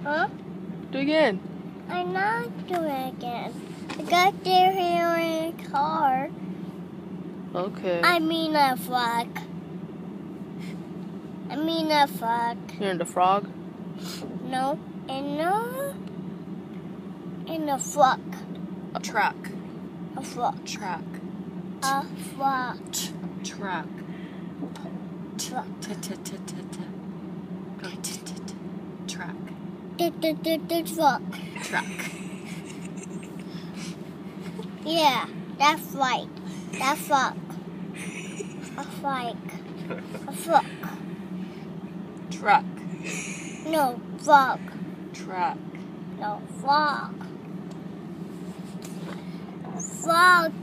Huh? Do again. I'm not doing it again. I got there here in a car. Okay. I mean a frog. You're in the frog? No, in a frog. A truck. A frog. Truck. A frog. Truck. Truck. Go truck. Truck. Truck. Yeah, that's right. That's frog. A frog. A frog. Truck. No, frog. Truck. No, frog. Frog.